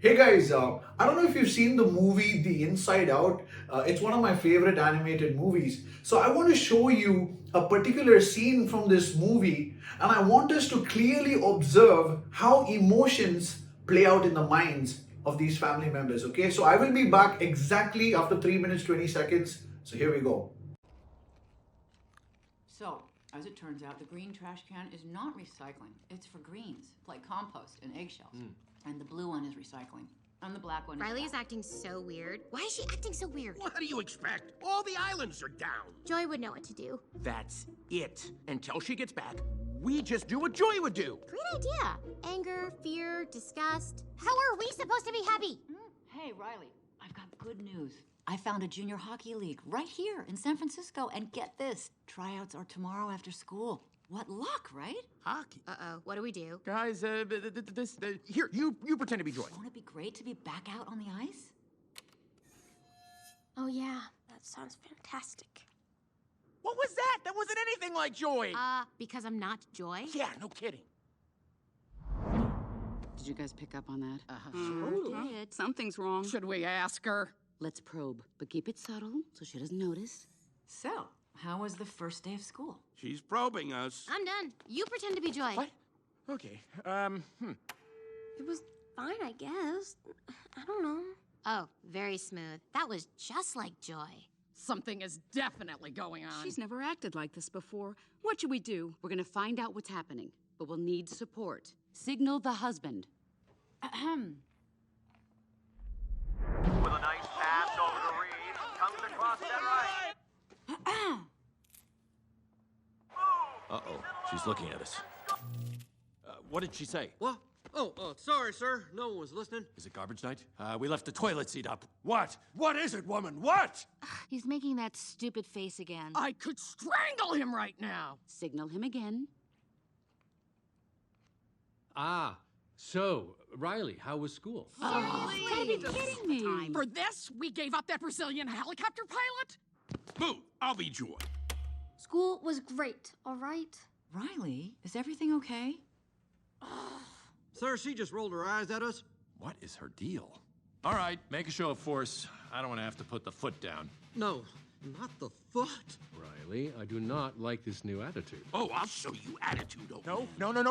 Hey guys, I don't know if you've seen the movie The Inside Out. It's one of my favorite animated movies. So I want to show you a particular scene from this movie, and I want us to clearly observe how emotions play out in the minds of these family members. Okay, so I will be back exactly after 3 minutes 20 seconds. So here we go. So, as it turns out, the green trash can is not recycling. It's for greens, like compost and eggshells. And the blue one is recycling. And the black one Riley is is acting so weird. Why is she acting so weird? What do you expect? All the islands are down. Joy would know what to do. That's it. Until she gets back, we just do what Joy would do. Great idea. Anger, fear, disgust. How are we supposed to be happy? Hey, Riley, I've got good news. I found a junior hockey league right here in San Francisco, and get this, tryouts are tomorrow after school. What luck, right? Hockey. Uh-oh, what do we do? Guys, here, you pretend to be Joy. Won't it be great to be back out on the ice? Oh yeah, that sounds fantastic. What was that? That wasn't anything like Joy. Because I'm not Joy? Yeah, no kidding. Did you guys pick up on that? Sure did. Something's wrong. Should we ask her? Let's probe, but keep it subtle so she doesn't notice. So, how was the first day of school? She's probing us. I'm done. You pretend to be Joy. What? Okay, It was fine, I guess. I don't know. Oh, very smooth. That was just like Joy. Something is definitely going on. She's never acted like this before. What should we do? We're gonna find out what's happening, but we'll need support. Signal the husband. Ahem. With a nice pass over to Reed, comes across that right. Uh-oh, she's looking at us. What did she say? What? Oh, sorry, sir. No one was listening. Is it garbage night? We left the toilet seat up. What? What is it, woman? What? He's making that stupid face again. I could strangle him right now. Signal him again. So, Riley, how was school? Gotta be kidding me. For this, we gave up that Brazilian helicopter pilot? Boo, I'll be Joy. School was great, all right? Riley, is everything okay? Sir, she just rolled her eyes at us. What is her deal? All right, make a show of force. I don't want to have to put the foot down. No, not the foot. Riley, I do not like this new attitude. Oh, I'll show you attitude. No.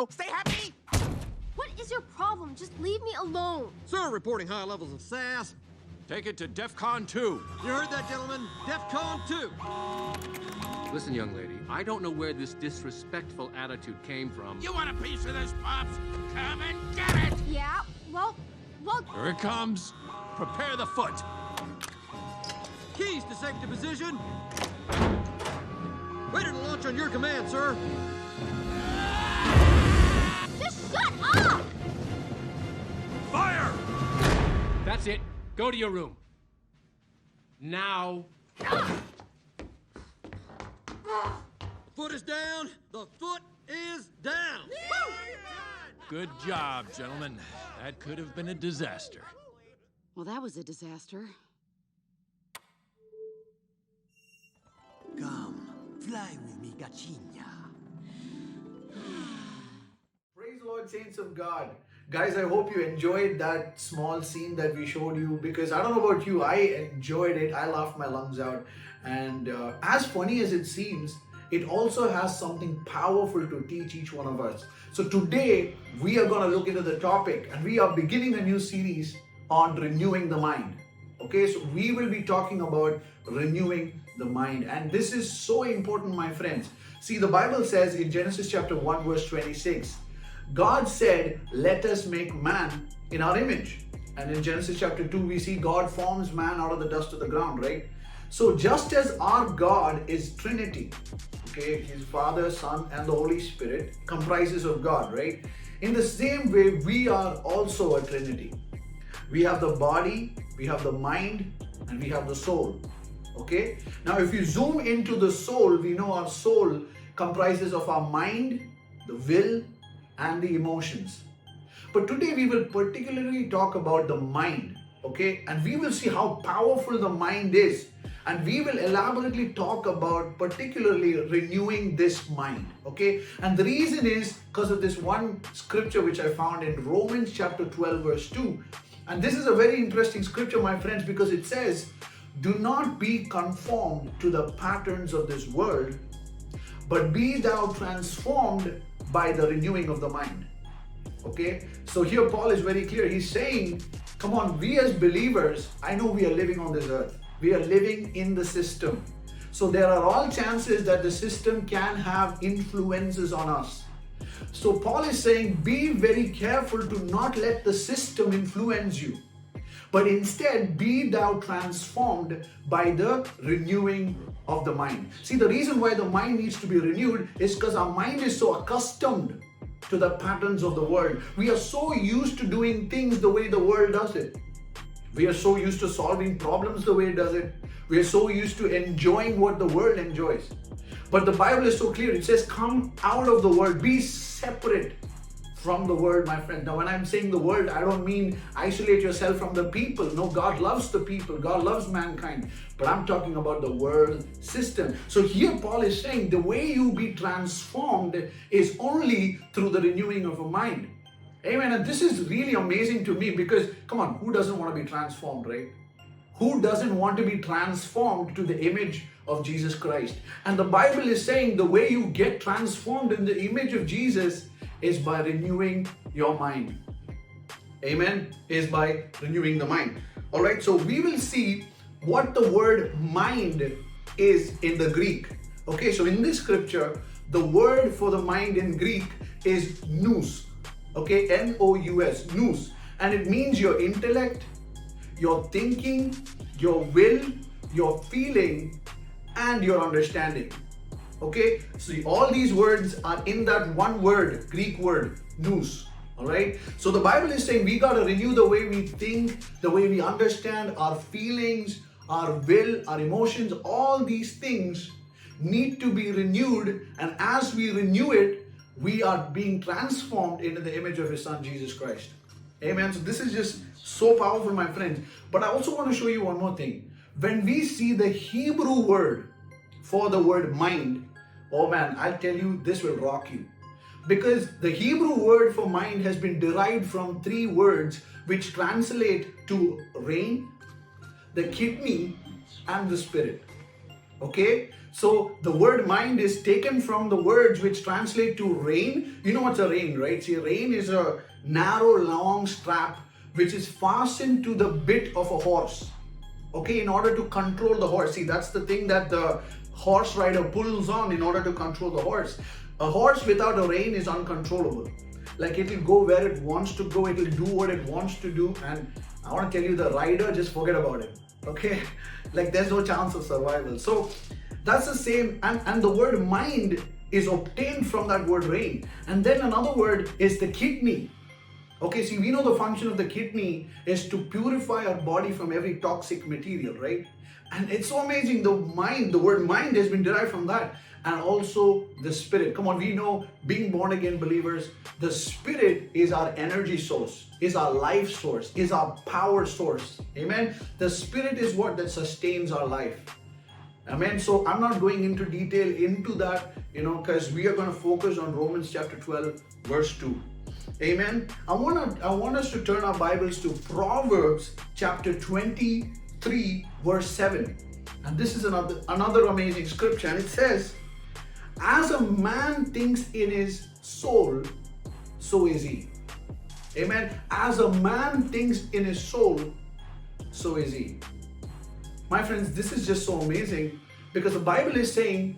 Stay happy. What is your problem? Just leave me alone. Sir, reporting high levels of sass. Take it to DEFCON 2. You heard that, gentlemen? DEFCON 2. Listen, young lady, I don't know where this disrespectful attitude came from. You want a piece of this, Pops? Come and get it. Yeah, well... Here it comes. Prepare the foot. Keys to safety position. Ready to launch on your command, sir. Just shut up! Fire! That's it. Go to your room. Now. The foot is down. The foot is down. Good job, gentlemen. That could have been a disaster. Well, that was a disaster. Come, fly with me, Gachinya. Praise the Lord, saints of God. Guys, I hope you enjoyed that small scene that we showed you, because I don't know about you, I enjoyed it. I laughed my lungs out. And as funny as it seems, it also has something powerful to teach each one of us. So today, we are going to look into the topic, and we are beginning a new series on renewing the mind. Okay, so we will be talking about renewing the mind. And this is so important, my friends. See, the Bible says in Genesis chapter 1, verse 26, God said, let us make man in our image. And in Genesis chapter 2, we see God forms man out of the dust of the ground, right? So just as our God is Trinity, okay, His Father, Son, and the Holy Spirit comprises of God, right? In the same way, we are also a Trinity. We have the body, we have the mind, and we have the soul, okay? Now, if you zoom into the soul, we know our soul comprises of our mind, the will, and the emotions. But today we will particularly talk about the mind, okay? And we will see how powerful the mind is. And we will elaborately talk about particularly renewing this mind, okay? And the reason is because of this one scripture which I found in Romans chapter 12 verse 2. And this is a very interesting scripture, my friends, because it says, do not be conformed to the patterns of this world, but be thou transformed by the renewing of the mind. Okay, so here Paul is very clear. He's saying, come on, we as believers, I know we are living on this earth. We are living in the system. So there are all chances that the system can have influences on us. So Paul is saying, be very careful to not let the system influence you, but instead be thou transformed by the renewing of the mind. See, the reason why the mind needs to be renewed is because our mind is so accustomed to the patterns of the world. We are so used to doing things the way the world does it. We are so used to solving problems the way it does it. We are so used to enjoying what the world enjoys. But the Bible is so clear. It says, come out of the world. Be separate from the world, my friend. Now, when I'm saying the world, I don't mean isolate yourself from the people. No, God loves the people. God loves mankind. But I'm talking about the world system. So here Paul is saying the way you be transformed is only through the renewing of a mind. Amen. And this is really amazing to me because, come on, who doesn't want to be transformed, right? Who doesn't want to be transformed to the image of Jesus Christ? And the Bible is saying the way you get transformed in the image of Jesus is by renewing your mind. Amen. Is by renewing the mind. All right. So we will see what the word mind is in the Greek. Okay. So in this scripture, the word for the mind in Greek is nous. Okay. N-O-U-S. Nous. And it means your intellect, your thinking, your will, your feeling, and your understanding. Okay, so all these words are in that one word, Greek word, nous. All right, so the Bible is saying we got to renew the way we think, the way we understand, our feelings, our will, our emotions. All these things need to be renewed, and as we renew it, we are being transformed into the image of His Son, Jesus Christ. Amen. So this is just so powerful, my friends. But I also want to show you one more thing. When we see the Hebrew word for the word mind, oh man, I'll tell you, this will rock you. Because the Hebrew word for mind has been derived from three words which translate to rain, the kidney, and the spirit. Okay? So the word mind is taken from the words which translate to rain. You know what's a rein, right? See, a rein is a narrow, long strap which is fastened to the bit of a horse. Okay, in order to control the horse. See, that's the thing that the horse rider pulls on in order to control the horse. A horse without a rein is uncontrollable. Like, it'll go where it wants to go, it'll do what it wants to do, and I want to tell you, the rider, just forget about it. Okay, like there's no chance of survival. So that's the same, and the word mind is obtained from that word rein. And then another word is the kidney. Okay, see, we know the function of the kidney is to purify our body from every toxic material, right? And it's so amazing, the word mind has been derived from that. And also the spirit. Come on, we know, being born again believers, the spirit is our energy source, is our life source, is our power source. Amen. The spirit is what that sustains our life. Amen. So I'm not going into detail into that, because we are going to focus on Romans chapter 12, verse 2. Amen. I want us to turn our Bibles to Proverbs chapter 23, verse 7. And this is another amazing scripture. And it says, as a man thinks in his soul, so is he. Amen. As a man thinks in his soul, so is he. My friends, this is just so amazing because the Bible is saying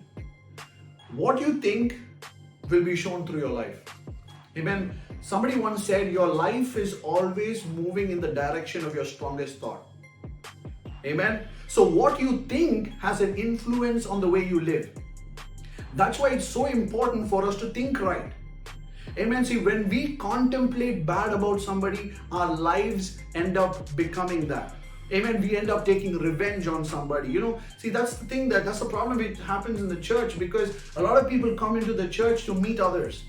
what you think will be shown through your life. Amen. Somebody once said, your life is always moving in the direction of your strongest thought. Amen. So what you think has an influence on the way you live. That's why it's so important for us to think right. Amen. See, when we contemplate bad about somebody, our lives end up becoming that. Amen. We end up taking revenge on somebody. See, that's the thing, that's the problem that happens in the church, because a lot of people come into the church to meet others.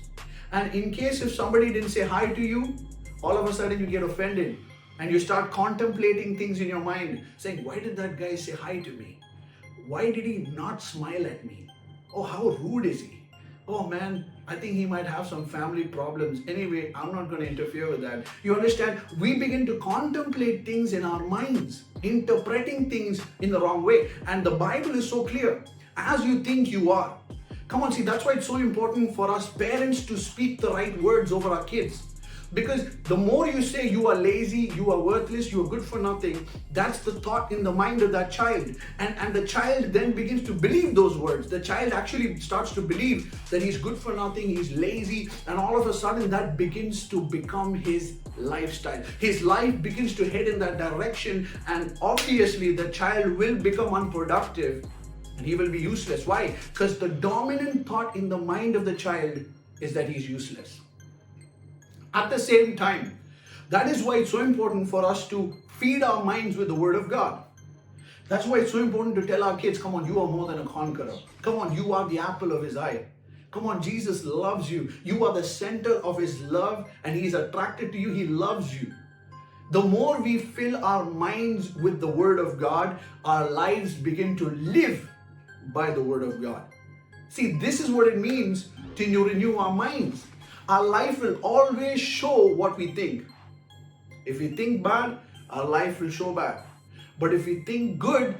And in case if somebody didn't say hi to you, all of a sudden you get offended and you start contemplating things in your mind, saying, why did that guy say hi to me? Why did he not smile at me? Oh, how rude is he? Oh man, I think he might have some family problems. Anyway, I'm not going to interfere with that. You understand? We begin to contemplate things in our minds, interpreting things in the wrong way. And the Bible is so clear. As you think, you are. Come on, see, that's why it's so important for us parents to speak the right words over our kids. Because the more you say you are lazy, you are worthless, you are good for nothing, that's the thought in the mind of that child. And the child then begins to believe those words. The child actually starts to believe that he's good for nothing, he's lazy, and all of a sudden that begins to become his lifestyle. His life begins to head in that direction, and obviously the child will become unproductive and he will be useless. Why? Because the dominant thought in the mind of the child is that he's useless. At the same time, that is why it's so important for us to feed our minds with the Word of God. That's why it's so important to tell our kids, come on, you are more than a conqueror. Come on, you are the apple of His eye. Come on, Jesus loves you. You are the center of His love and He's attracted to you. He loves you. The more we fill our minds with the Word of God, our lives begin to live by the Word of God. See, this is what it means to renew our minds. Our life will always show what we think. If we think bad, our life will show bad. But if we think good,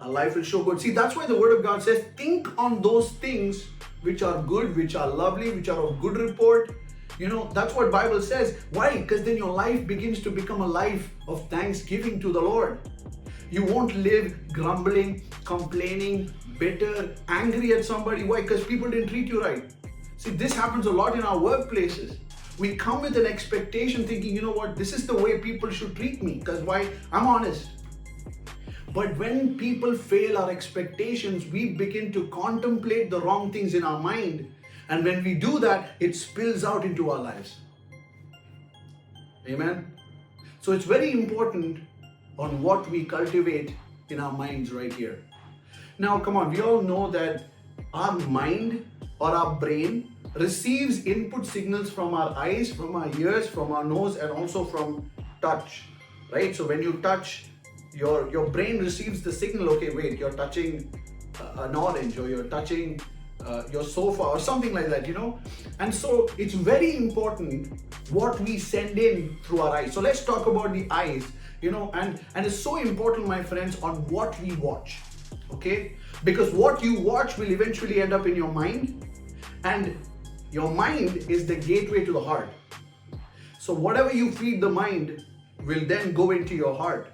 our life will show good. See, that's why the Word of God says, think on those things which are good, which are lovely, which are of good report. You know, that's what Bible says. Why? Because then your life begins to become a life of thanksgiving to the Lord. You won't live grumbling, complaining, bitter, angry at somebody. Why? Because people didn't treat you right. See, this happens a lot in our workplaces. We come with an expectation thinking, you know what, this is the way people should treat me. Because why? I'm honest. But when people fail our expectations, we begin to contemplate the wrong things in our mind. And when we do that, it spills out into our lives. Amen? So it's very important on what we cultivate in our minds right here. Now, come on, we all know that our mind or our brain receives input signals from our eyes, from our ears, from our nose, and also from touch, right? So when you touch, your brain receives the signal, okay, wait, you're touching an orange, or you're touching your sofa or something like that, you know? And so it's very important what we send in through our eyes. So let's talk about the eyes, you know, and it's so important, my friends, on what we watch, okay? Because what you watch will eventually end up in your mind, and your mind is the gateway to the heart. So whatever you feed the mind will then go into your heart.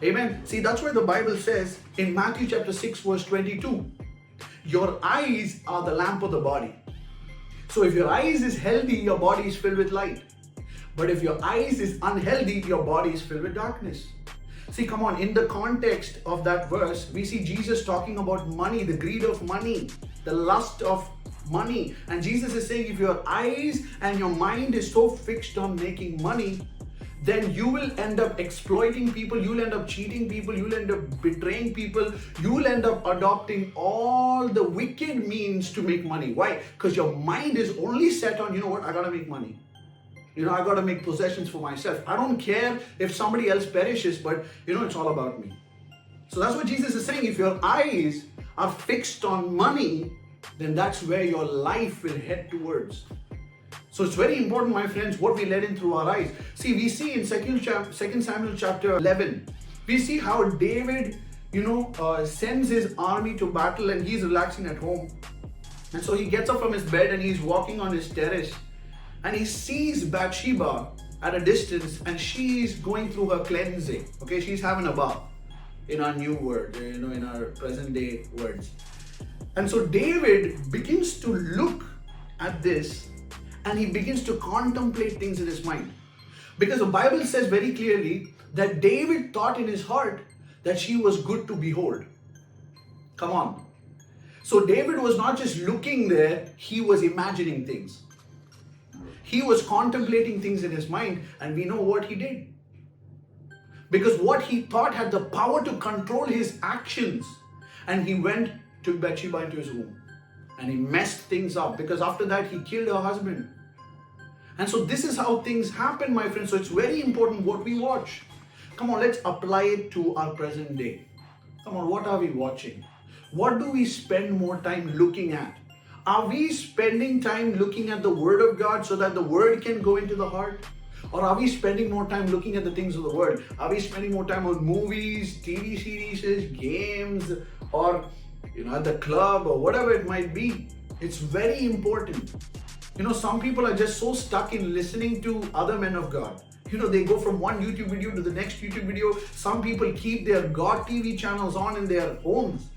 Amen. See, that's why the Bible says in Matthew chapter 6 verse 22, your eyes are the lamp of the body. So if your eyes is healthy, your body is filled with light. But if your eyes is unhealthy, your body is filled with darkness. See, come on, in the context of that verse, we see Jesus talking about money, the greed of money, the lust of money. And Jesus is saying, if your eyes and your mind is so fixed on making money, then you will end up exploiting people, you'll end up cheating people, you'll end up betraying people, you'll end up adopting all the wicked means to make money. Why? Because your mind is only set on, you know what, I gotta make money. You know, I gotta make possessions for myself. I don't care if somebody else perishes, but you know, it's all about me. So that's what Jesus is saying. If your eyes are fixed on money, then that's where your life will head towards. So it's very important, my friends, what we let in through our eyes. See, we see in 2 Samuel chapter 11, we see how David, sends his army to battle and he's relaxing at home. And so he gets up from his bed and he's walking on his terrace and he sees Bathsheba at a distance and she's going through her cleansing. Okay, she's having a bath in our new word, in our present day words. And so David begins to look at this and he begins to contemplate things in his mind. Because the Bible says very clearly that David thought in his heart that she was good to behold. Come on. So David was not just looking there, he was imagining things. He was contemplating things in his mind, and we know what he did. Because what he thought had the power to control his actions. And he went, took Bathsheba into his room. And he messed things up, because after that he killed her husband. And so this is how things happen, my friends. So it's very important what we watch. Come on, let's apply it to our present day. Come on, what are we watching? What do we spend more time looking at? Are we spending time looking at the Word of God so that the Word can go into the heart? Or are we spending more time looking at the things of the world? Are we spending more time on movies, TV series, games, or at the club or whatever it might be? It's very important. Some people are just so stuck in listening to other men of God. They go from one YouTube video to the next YouTube video. Some people keep their God TV channels on in their homes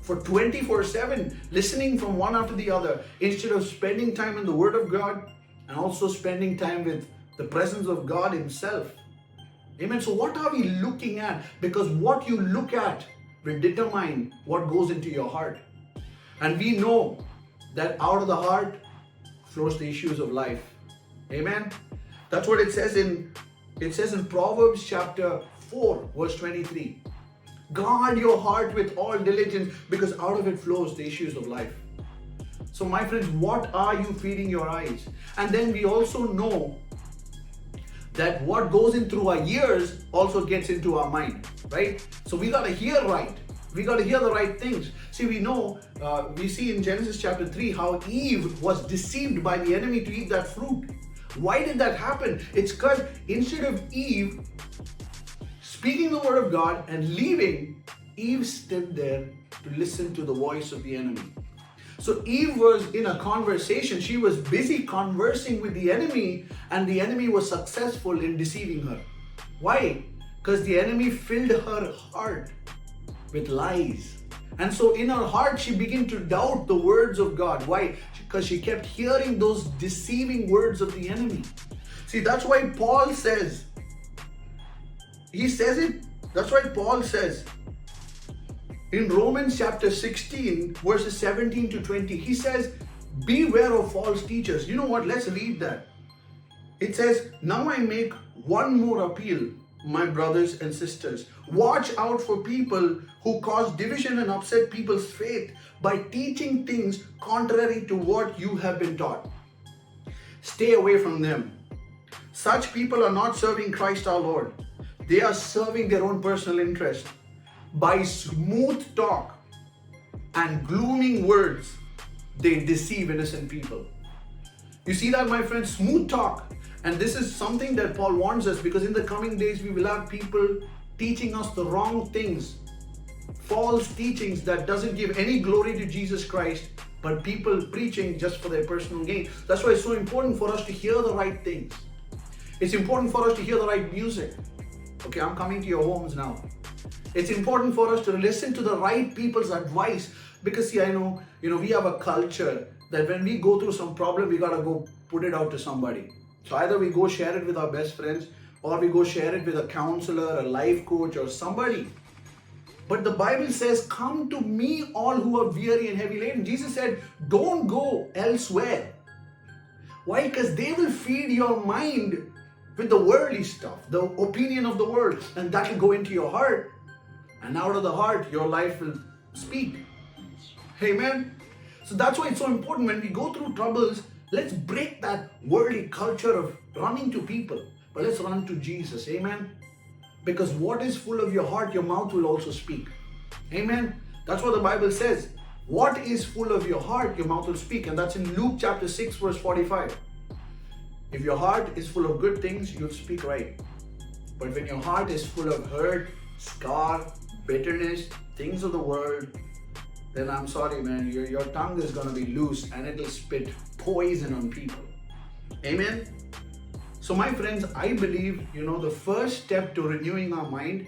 for 24/7, listening from one after the other, instead of spending time in the Word of God and also spending time with the presence of God Himself. Amen. So what are we looking at? Because what you look at will determine what goes into your heart. And we know that out of the heart flows the issues of life. Amen. That's what it says in Proverbs chapter 4, verse 23. Guard your heart with all diligence, because out of it flows the issues of life. So my friends, what are you feeding your eyes? And then we also know that what goes in through our ears also gets into our mind, right? So we got to hear right. We got to hear the right things. See, we see in Genesis chapter 3 how Eve was deceived by the enemy to eat that fruit. Why did that happen? It's because instead of Eve speaking the word of God and leaving, Eve stood there to listen to the voice of the enemy. So Eve was in a conversation. She was busy conversing with the enemy, and the enemy was successful in deceiving her. Why? Because the enemy filled her heart with lies. And so in her heart, she began to doubt the words of God. Why? Because she kept hearing those deceiving words of the enemy. See, that's why Paul says, Paul says in Romans chapter 16, verses 17 to 20, he says, beware of false teachers. You know what? Let's read that. It says, now I make one more appeal, my brothers and sisters. Watch out for people who cause division and upset people's faith by teaching things contrary to what you have been taught. Stay away from them. Such people are not serving Christ our Lord. They are serving their own personal interest. By smooth talk and glooming words, they deceive innocent people. You see that, my friends? Smooth talk. And this is something that Paul warns us, because in the coming days we will have people teaching us the wrong things, false teachings that doesn't give any glory to Jesus Christ, but people preaching just for their personal gain. That's why it's so important for us to hear the right things. It's important for us to hear the right music. Okay, I'm coming to your homes now. It's important for us to listen to the right people's advice, because see, I know, we have a culture that when we go through some problem, we gotta go put it out to somebody. So either we go share it with our best friends, or we go share it with a counselor, a life coach, or somebody. But the Bible says, come to me all who are weary and heavy laden. Jesus said, don't go elsewhere. Why? Because they will feed your mind with the worldly stuff, the opinion of the world, and that will go into your heart. And out of the heart, your life will speak. Amen. So that's why it's so important when we go through troubles, let's break that worldly culture of running to people, but let's run to Jesus. Amen. Because what is full of your heart, your mouth will also speak. Amen. That's what the Bible says. What is full of your heart, your mouth will speak. And that's in Luke chapter 6, verse 45. If your heart is full of good things, you'll speak right. But when your heart is full of hurt, scar, bitterness, things of the world, then I'm sorry, man, your tongue is going to be loose and it'll spit poison on people. Amen. So my friends, I believe, the first step to renewing our mind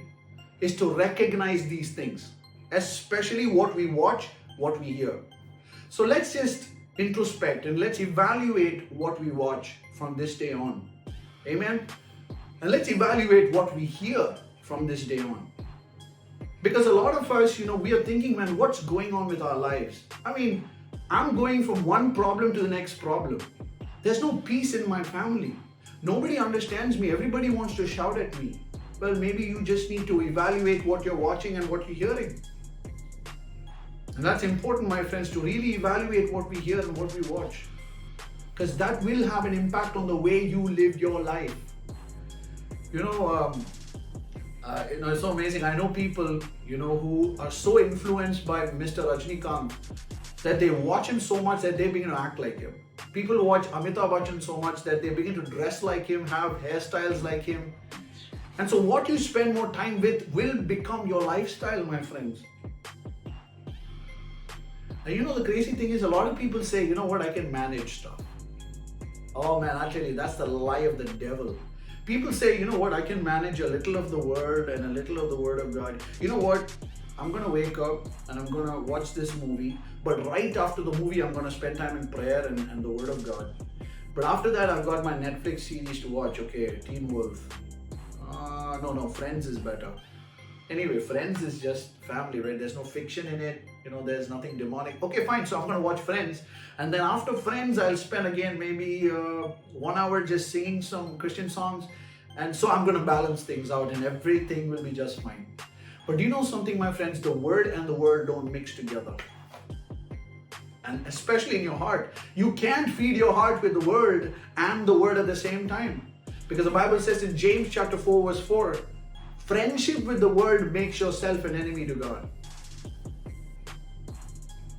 is to recognize these things, especially what we watch, what we hear. So let's just introspect and let's evaluate what we watch from this day on. Amen. And let's evaluate what we hear from this day on. Because a lot of us, we are thinking, man, what's going on with our lives? I mean, I'm going from one problem to the next problem. There's no peace in my family. Nobody understands me. Everybody wants to shout at me. Well, maybe you just need to evaluate what you're watching and what you're hearing. And that's important, my friends, to really evaluate what we hear and what we watch. Because that will have an impact on the way you live your life. It's so amazing. I know people, who are so influenced by Mr. Rajnikant that they watch him so much that they begin to act like him. People watch Amitabh Bachchan so much that they begin to dress like him, have hairstyles like him. And so what you spend more time with will become your lifestyle, my friends. And the crazy thing is, a lot of people say, I can manage stuff. Oh man, I tell you, that's the lie of the devil. People say, I can manage a little of the word and a little of the word of God. You know what? I'm going to wake up and I'm going to watch this movie. But right after the movie, I'm going to spend time in prayer and the word of God. But after that, I've got my Netflix series to watch. Okay, Teen Wolf. No, Friends is better. Anyway, Friends is just family, right? There's no fiction in it. There's nothing demonic. Okay, fine. So I'm going to watch Friends. And then after Friends, I'll spend again maybe 1 hour just singing some Christian songs. And so I'm going to balance things out and everything will be just fine. But do you know something, my friends? The word and the word don't mix together. And especially in your heart. You can't feed your heart with the word and the word at the same time. Because the Bible says in James chapter 4 verse 4, friendship with the word makes yourself an enemy to God.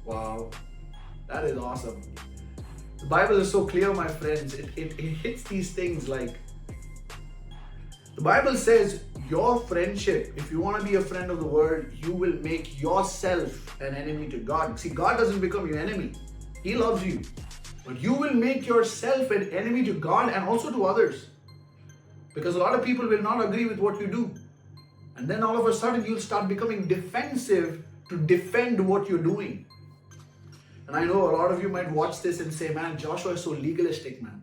Wow, that is awesome. The Bible is so clear, my friends. It hits these things like, the Bible says your friendship, if you want to be a friend of the word, you will make yourself an enemy to God. See, God doesn't become your enemy. He loves you. But you will make yourself an enemy to God and also to others. Because a lot of people will not agree with what you do. And then all of a sudden you'll start becoming defensive to defend what you're doing. And I know a lot of you might watch this and say, man, Joshua is so legalistic, man.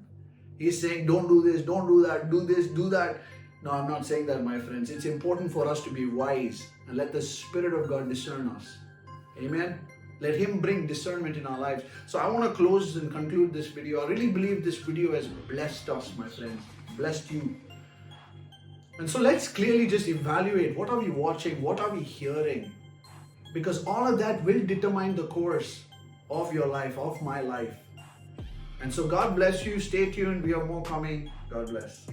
He's saying, don't do this, don't do that, do this, do that. No, I'm not saying that, my friends. It's important for us to be wise and let the Spirit of God discern us. Amen. Let Him bring discernment in our lives. So I want to close and conclude this video. I really believe this video has blessed us, my friends. Blessed you. And so let's clearly just evaluate, what are we watching? What are we hearing? Because all of that will determine the course of your life, of my life. And so God bless you. Stay tuned. We have more coming. God bless.